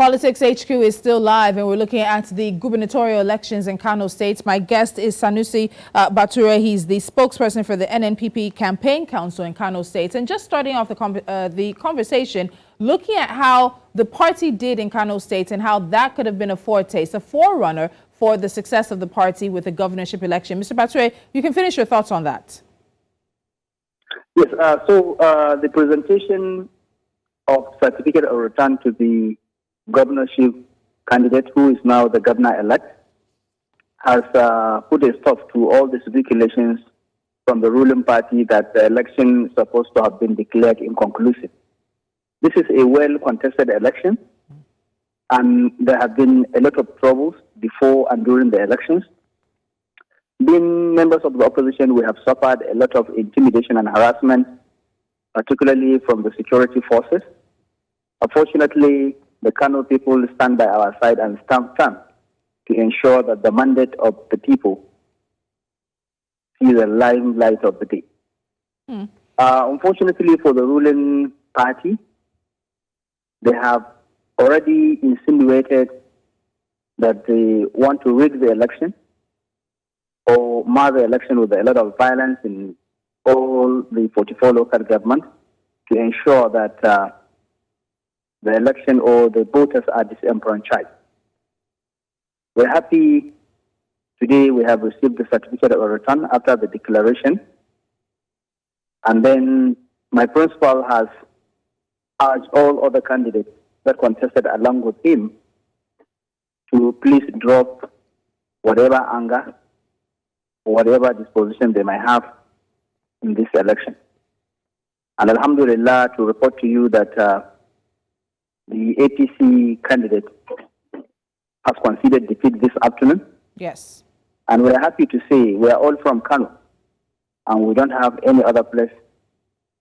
Politics HQ is still live, and we're looking at the gubernatorial elections in Kano State. My guest is Sanusi Bature. He's the spokesperson for the NNPP Campaign Council in Kano State. And just starting off the conversation, looking at how the party did in Kano State and how that could have been a foretaste, a forerunner for the success of the party with the governorship election. Mr. Bature, you can finish your thoughts on that. Yes, the presentation of certificate of return to the governorship candidate, who is now the governor-elect, has put a stop to all the speculations from the ruling party that the election is supposed to have been declared inconclusive. This is a well-contested election, and there have been a lot of troubles before and during the elections. Being members of the opposition, we have suffered a lot of intimidation and harassment, particularly from the security forces. Unfortunately, the Kano people stand by our side and stand firm to ensure that the mandate of the people sees the limelight of the day. Unfortunately for the ruling party, they have already insinuated that they want to rig the election or mar the election with a lot of violence in all the 44 local governments to ensure that the election or the voters are disenfranchised. We're happy today we have received the certificate of return after the declaration. And then my principal has urged all other candidates that contested along with him to please drop whatever anger or whatever disposition they might have in this election. And alhamdulillah, to report to you that the APC candidate has conceded defeat this afternoon. Yes. And we're happy to say we are all from Kano, and we don't have any other place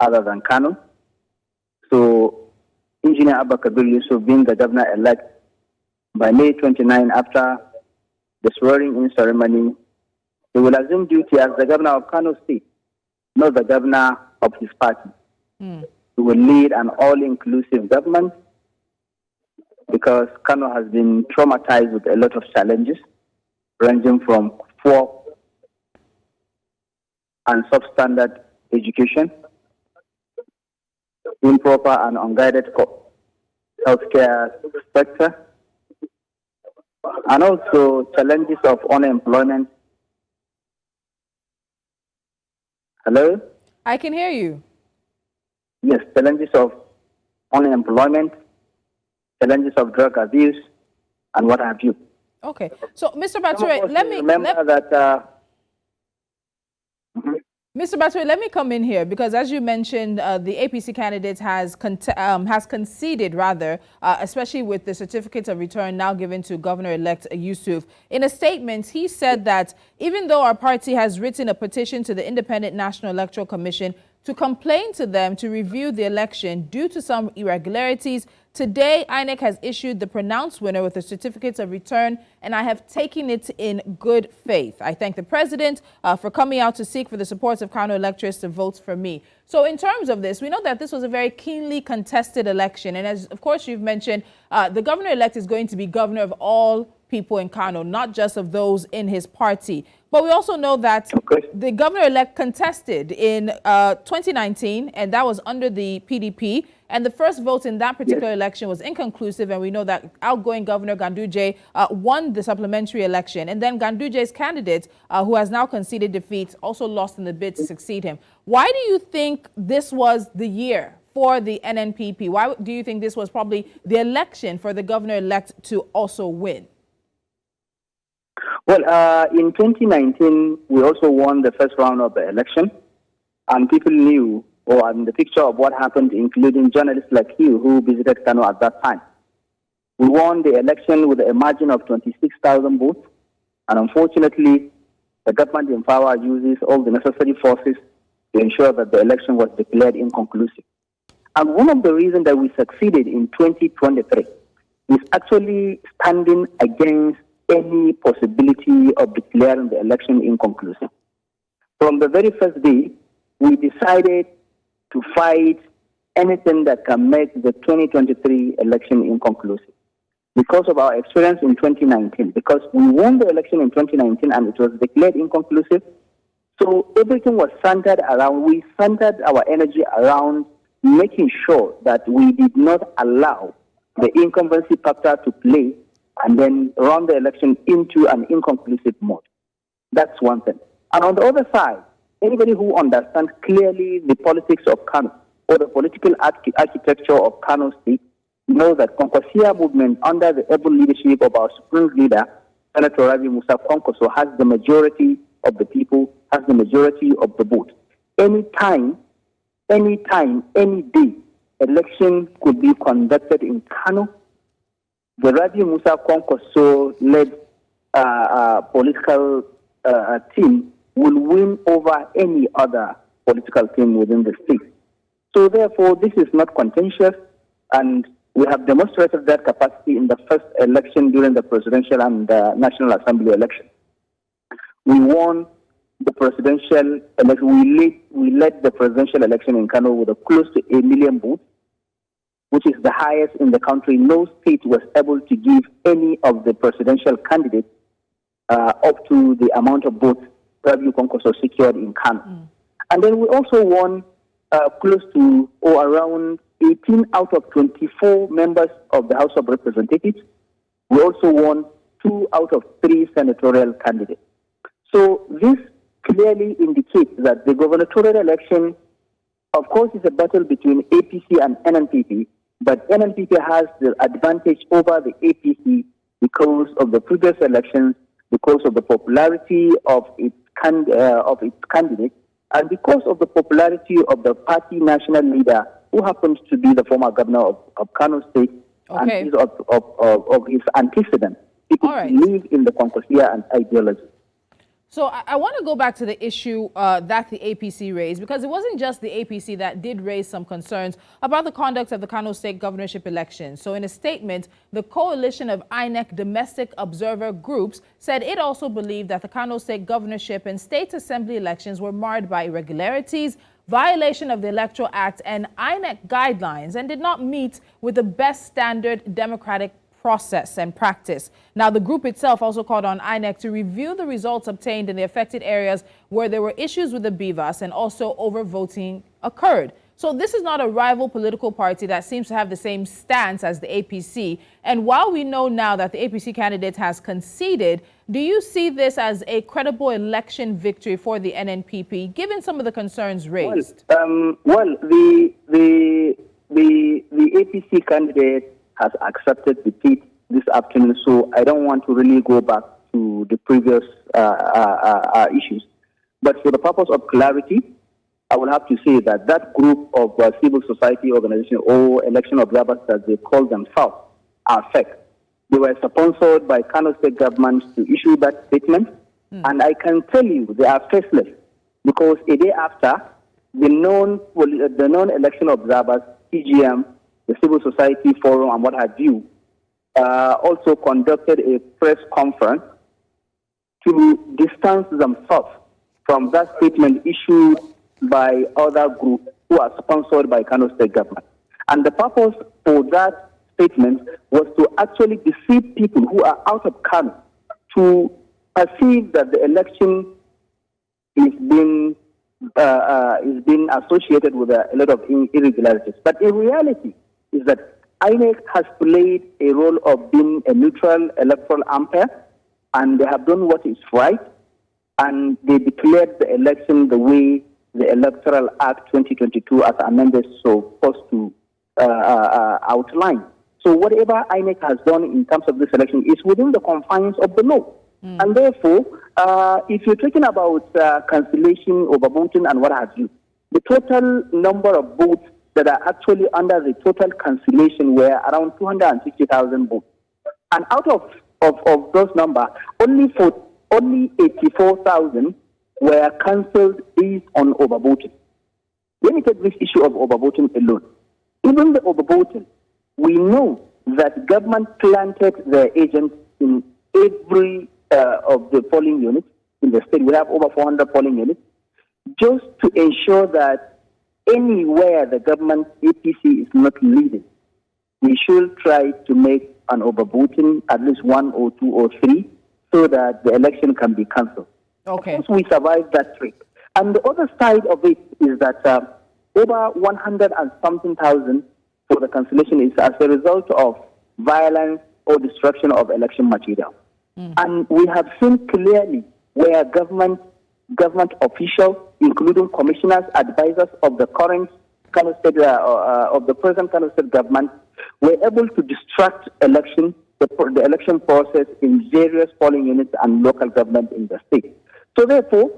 other than Kano. So Engineer Abba Kabir Yusuf, being the governor-elect, by May 29, after the swearing-in ceremony, he will assume duty as the governor of Kano State, not the governor of his party. He will lead an all-inclusive government, because Kano has been traumatized with a lot of challenges, ranging from poor and substandard education, improper and unguided healthcare sector, and also challenges of unemployment. Hello? I can hear you. Yes, challenges of unemployment, challenges of drug abuse, and what have you. Okay. So, Mr. Bature, let me Mr. Bature, let me come in here, because as you mentioned, the APC candidate has conceded, rather, especially with the certificate of return now given to Governor-elect Yusuf. In a statement, he said that even though our party has written a petition to the Independent National Electoral Commission to complain to them to review the election due to some irregularities, today INEC has issued the pronounced winner with a certificate of return, and I have taken it in good faith. I thank the president for coming out to seek for the support of Kano electors to vote for me. So in terms of this, we know that this was a very keenly contested election. And as, of course, you've mentioned, the governor-elect is going to be governor of all people in Kano, not just of those in his party. But we also know that the governor-elect contested in 2019, and that was under the PDP. And the first vote in that particular election was inconclusive. And we know that outgoing Governor Ganduje won the supplementary election. And then Ganduje's candidate, who has now conceded defeat, also lost in the bid to succeed him. Why do you think this was the year for the NNPP? Why do you think this was probably the election for the governor-elect to also win? Well, in 2019, we also won the first round of the election, and people knew, or in the picture of what happened, including journalists like you who visited Kano at that time. We won the election with a margin of 26,000 votes, and unfortunately, the government in power uses all the necessary forces to ensure that the election was declared inconclusive. And one of the reasons that we succeeded in 2023 is actually standing against any possibility of declaring the election inconclusive. From the very first day, we decided to fight anything that can make the 2023 election inconclusive. because of our experience in 2019, because we won the election in 2019 and it was declared inconclusive. So everything was we centered our energy around making sure that we did not allow the incumbency factor to play and then run the election into an inconclusive mode. That's one thing. And on the other side, anybody who understands clearly the politics of Kano or the political architecture of Kano State knows that Konkosia movement under the able leadership of our supreme leader, Senator Ravi Musa Konkoso, has the majority of the people, has the majority of the vote. Anytime, any day, election could be conducted in Kano. The Ravi Musa Konkoso-led political team will win over any other political team within the state. So therefore, this is not contentious, and we have demonstrated that capacity in the first election during the presidential and National Assembly election. We won the presidential election. We led the presidential election in Kano with close to 1 million votes, which is the highest in the country. No state was able to give any of the presidential candidates up to the amount of votes Ravi Konkoso secured in Kano. And then we also won close to around 18 out of 24 members of the House of Representatives. We also won 2 out of 3 senatorial candidates. So this clearly indicates that the gubernatorial election, of course, is a battle between APC and NNPP, but NNPP has the advantage over the APC because of the previous elections, because of the popularity of its candidate, and because of the popularity of the party national leader, who happens to be the former governor of Kano State, and is of his antecedent. People believe in the Konkosia and ideology. So I want to go back to the issue that the APC raised, because it wasn't just the APC that did raise some concerns about the conduct of the Kano State governorship election. So in a statement, the coalition of INEC domestic observer groups said it also believed that the Kano State governorship and state assembly elections were marred by irregularities, violation of the Electoral Act and INEC guidelines, and did not meet with the best standard democratic process and practice. Now, the group itself also called on INEC to review the results obtained in the affected areas where there were issues with the BVAS and also overvoting occurred. So this is not a rival political party that seems to have the same stance as the APC. And while we know now that the APC candidate has conceded, do you see this as a credible election victory for the NNPP, given some of the concerns raised? The APC candidate has accepted defeat this afternoon, so I don't want to really go back to the previous issues. But for the purpose of clarity, I will have to say that that group of civil society organizations or election observers, as they call themselves, are fake. They were sponsored by Kano State government to issue that statement, and I can tell you they are faceless, because a day after, the non-election observers, CGM, the Civil Society Forum, and what have you, also conducted a press conference to distance themselves from that statement issued by other groups who are sponsored by Kano State government. And the purpose for that statement was to actually deceive people who are out of Kano to perceive that the election is being associated with a lot of irregularities. But in reality, is that INEC has played a role of being a neutral electoral umpire, and they have done what is right, and they declared the election the way the Electoral Act 2022 as amended so supposed to outline. So whatever INEC has done in terms of this election is within the confines of the law. And therefore, if you're talking about cancellation, overvoting, and what have you, the total number of votes that are actually under the total cancellation were around 260,000 votes. And out of those numbers, only 84,000 were cancelled based on overvoting. Let me take this issue of overvoting alone. Even the overvoting, we know that government planted their agents in every of the polling units in the state. We have over 400 polling units, just to ensure that anywhere the government APC is not leading, we should try to make an overvoting, at least 1 or 2 or 3, so that the election can be cancelled. Okay. Of course, we survived that trick. And the other side of it is that over 100 and something thousand for the cancellation is as a result of violence or destruction of election material. And we have seen clearly where government officials, including commissioners, advisors of the current Kano State, of the present Kano State government, were able to distract the election process in various polling units and local government in the state. So therefore,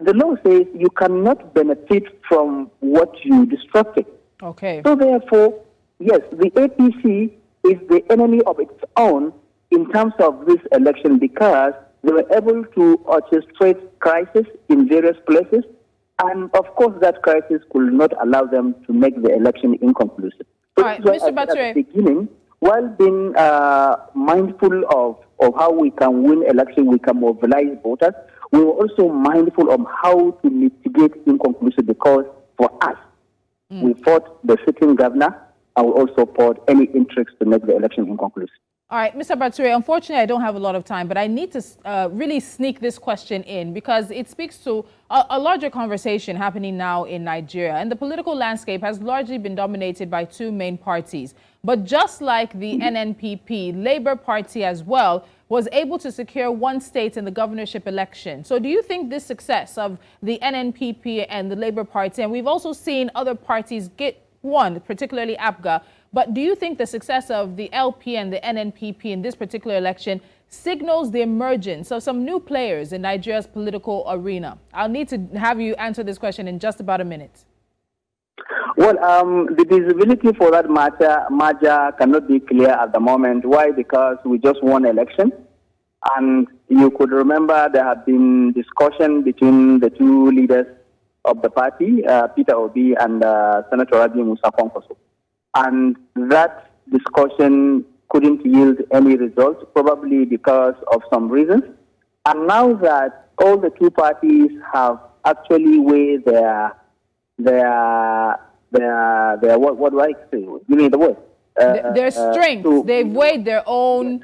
the law says you cannot benefit from what you disrupted. Okay. So therefore, yes, the APC is the enemy of its own in terms of this election because they were able to orchestrate crisis in various places, and of course that crisis could not allow them to make the election inconclusive. So all right, Mr. Bature. At the beginning, while being mindful of how we can win election, we can mobilize voters, we were also mindful of how to mitigate inconclusive because for us, we fought the sitting governor and we also fought any interest to make the election inconclusive. All right, Mr. Bature, unfortunately, I don't have a lot of time, but I need to really sneak this question in because it speaks to a larger conversation happening now in Nigeria. And the political landscape has largely been dominated by two main parties. But just like the NNPP, Labour Party as well was able to secure one state in the governorship election. So do you think this success of the NNPP and the Labour Party, and we've also seen other parties get one, particularly APGA, but do you think the success of the LP and the NNPP in this particular election signals the emergence of some new players in Nigeria's political arena? I'll need to have you answer this question in just about a minute. Well, the visibility for that matter cannot be clear at the moment. Why? Because we just won election. And you could remember there have been discussion between the two leaders of the party, Peter Obi and Senator Rabi Musa Kwankwaso. And that discussion couldn't yield any results, probably because of some reasons. And now that all the two parties have actually weighed their what do I say? Give me the word. Their strengths. They've weighed their own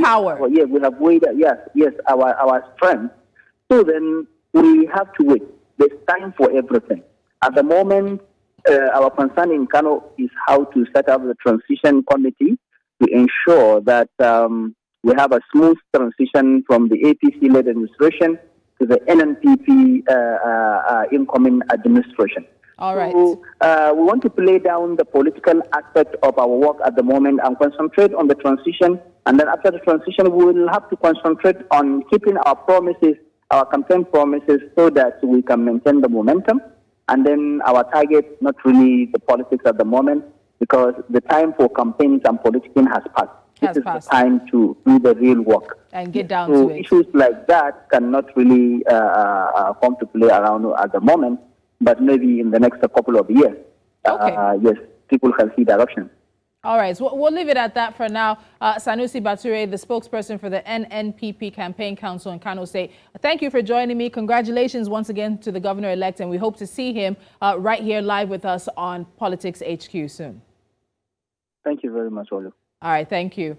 power. Yes, we have weighed. Yes, our strength. So then we have to wait. There's time for everything. At the moment, our concern in Kano is how to set up the transition committee to ensure that we have a smooth transition from the APC-led administration to the NNPP incoming administration. All right. So we want to play down the political aspect of our work at the moment and concentrate on the transition. And then after the transition, we will have to concentrate on keeping our promises, our campaign promises, so that we can maintain the momentum. And then our target, not really the politics at the moment, because the time for campaigns and politicking has passed. This is the time to do the real work. And get down to it. Issues like that cannot really come to play around at the moment, but maybe in the next couple of years, yes, people can see direction. All right, so we'll leave it at that for now. Sanusi Bature, the spokesperson for the NNPP Campaign Council in Kano State. Thank you for joining me. Congratulations once again to the governor-elect, and we hope to see him right here live with us on Politics HQ soon. Thank you very much, Olu. All right, thank you.